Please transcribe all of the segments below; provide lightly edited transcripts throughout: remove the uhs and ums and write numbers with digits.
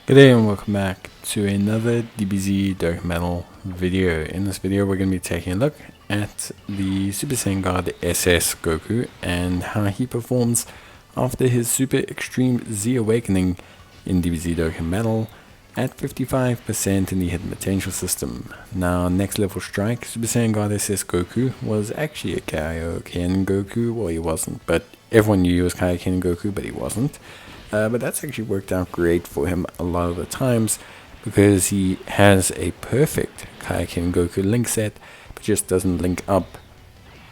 Good day and welcome back to another DBZ Dokkan Battle video. In this video we're going to be taking a look at the Super Saiyan God SS Goku and how he performs after his Super Extreme Z Awakening in DBZ Dokkan Battle at 55% in the hidden potential system. Now next level strike, Super Saiyan God SS Goku was actually a Kaioken Goku. Well, he wasn't, but everyone knew he was Kaioken Goku, but he wasn't. But that's actually worked out great for him a lot of the times because he has a perfect Kaioken Goku link set, but just doesn't link up.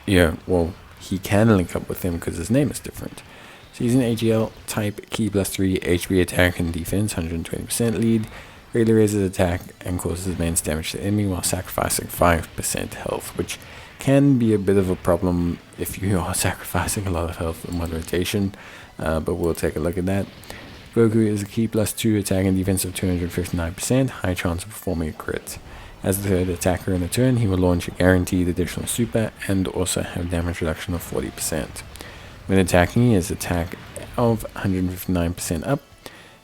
Well, he can link up with him because his name is different. So he's an AGL type, key +3, HP attack and defense, 120% lead, greatly raises attack and causes immense damage to the enemy while sacrificing 5% health, which can be a bit of a problem if you are sacrificing a lot of health in one rotation. But we'll take a look at that. Goku is a key +2 attack and defense of 259%, high chance of performing a crit. As the third attacker in a turn, he will launch a guaranteed additional super and also have damage reduction of 40%. When attacking, his attack of 159% up,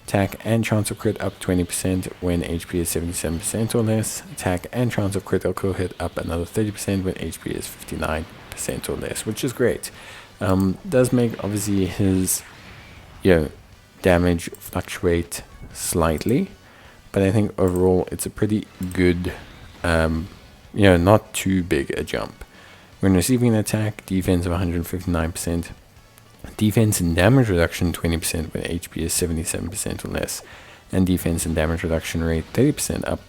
attack and chance of crit up 20% when HP is 77% or less, attack and chance of critical hit up another 30% when HP is 59% or less, which is great. Does make obviously his damage fluctuate slightly, but I think overall it's a pretty good not too big a jump. When receiving an attack, defense of 159%, defense and damage reduction 20% when HP is 77% or less, and defense and damage reduction rate 30% up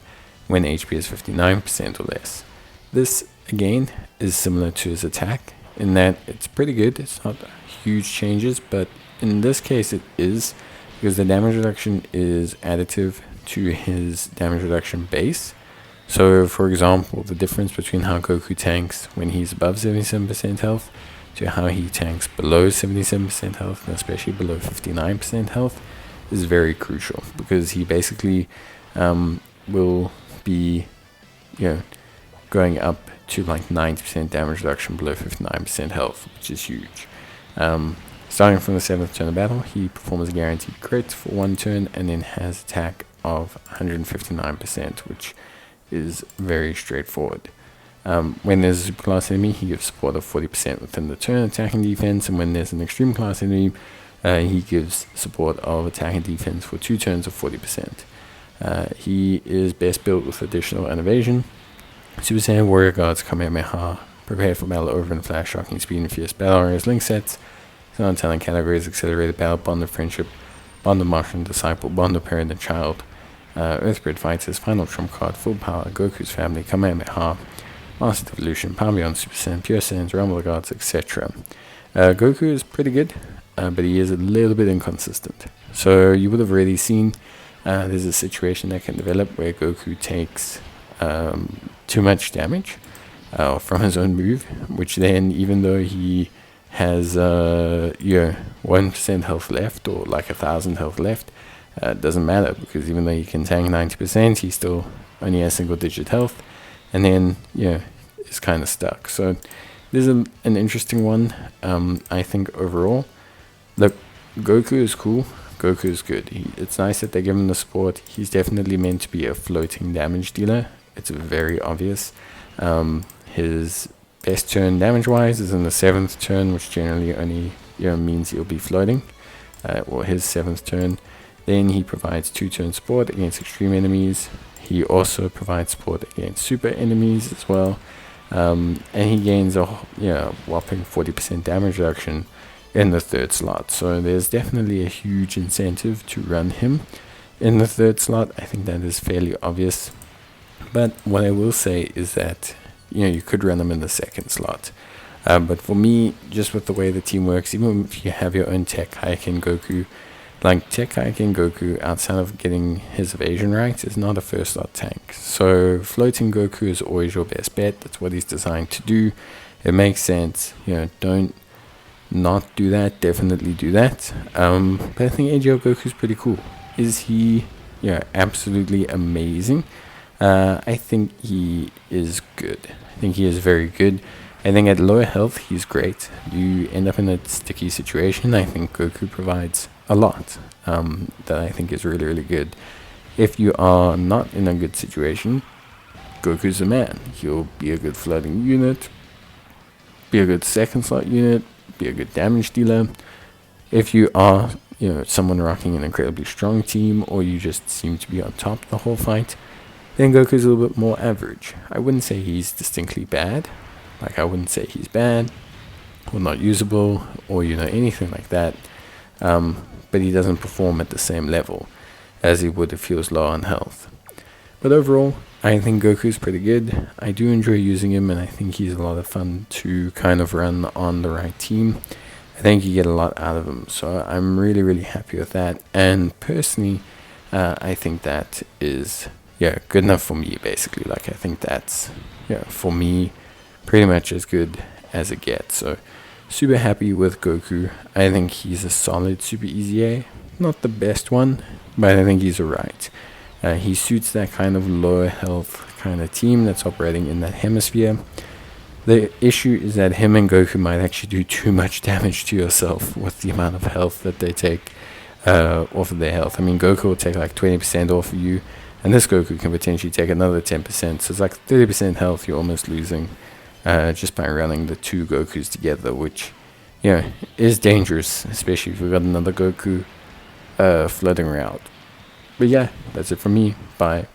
when HP is 59% or less. This again is similar to his attack in that it's pretty good. It's not huge changes, but in this case it is, because the damage reduction is additive to his damage reduction base. So for example, the difference between how Goku tanks when he's above 77% health to how he tanks below 77% health, and especially below 59% health, is very crucial, because he basically will be going up to like 90% damage reduction below 59% health, which is huge. Starting from the 7th turn of battle, he performs a guaranteed crit for one turn and then has attack of 159%, which is very straightforward. When there's a superclass enemy, he gives support of 40% within the turn attack and defense, and when there's an extreme class enemy, he gives support of attack and defense for 2 turns of 40%. He is best built with additional and evasion. Super Saiyan Warrior Gods Kamehameha, prepared for battle over in flash, shocking speed and fierce battle warriors link sets. Sound talent categories: accelerated battle, bond of friendship, bond of marshal and disciple, bond of parent and child. Earthbred Fighters, final trump card, full power, Goku's family, Kamehameha, Master Evolution, Power Beyond Super Saiyan, Pure Saiyans, Realm of the Gods, etc. Goku is pretty good, but he is a little bit inconsistent. So you would have already seen there's a situation that can develop where Goku takes too much damage from his own move, which then, even though he has 1% health left or like 1,000 health left, doesn't matter, because even though he can tank 90%, he still only has single digit health, and then is kind of stuck. So this is an interesting one. I think overall, look, Goku is cool, Goku is good. It's nice that they give him the support. He's definitely meant to be a floating damage dealer. It's very obvious. His best turn damage wise is in the 7th turn, which generally only means he'll be floating, or his 7th turn. Then he provides 2 turn support against extreme enemies. He also provides support against super enemies as well, and he gains a whopping 40% damage reduction in the 3rd slot. So there's definitely a huge incentive to run him in the 3rd slot. I think that is fairly obvious. But what I will say is that you could run him in the 2nd slot. But for me, just with the way the team works, even if you have your own Tech Kaioken Goku, like Tech Kaioken Goku, outside of getting his evasion right, is not a 1st slot tank. So floating Goku is always your best bet. That's what he's designed to do. It makes sense. Don't not do that. Definitely do that. But I think AGL Goku is pretty cool. Is he absolutely amazing? I think he is good. I think he is very good. I think at lower health, he's great. You end up in a sticky situation. I think Goku provides a lot that I think is really, really good. If you are not in a good situation, Goku's the man. He'll be a good floating unit, be a good second slot unit, be a good damage dealer. If you are, someone rocking an incredibly strong team, or you just seem to be on top the whole fight, then Goku's a little bit more average. I wouldn't say he's distinctly bad. Like, I wouldn't say he's bad or not usable or, anything like that. But he doesn't perform at the same level as he would if he was low on health. But overall, I think Goku's pretty good. I do enjoy using him, and I think he's a lot of fun to kind of run on the right team. I think you get a lot out of him, so I'm really, really happy with that. And personally, I think that is good enough for me, basically. Like, I think that's for me pretty much as good as it gets. So super happy with Goku. I think he's a solid Super Easy A. Not the best one, but I think he's alright. He suits that kind of lower health kind of team that's operating in that hemisphere. The issue is that him and Goku might actually do too much damage to yourself with the amount of health that they take off of their health. I mean, Goku will take like 20% off of you, and this Goku can potentially take another 10%. So it's like 30% health you're almost losing just by running the two Gokus together, which is dangerous, especially if we've got another Goku floating around. But yeah, that's it from me. Bye.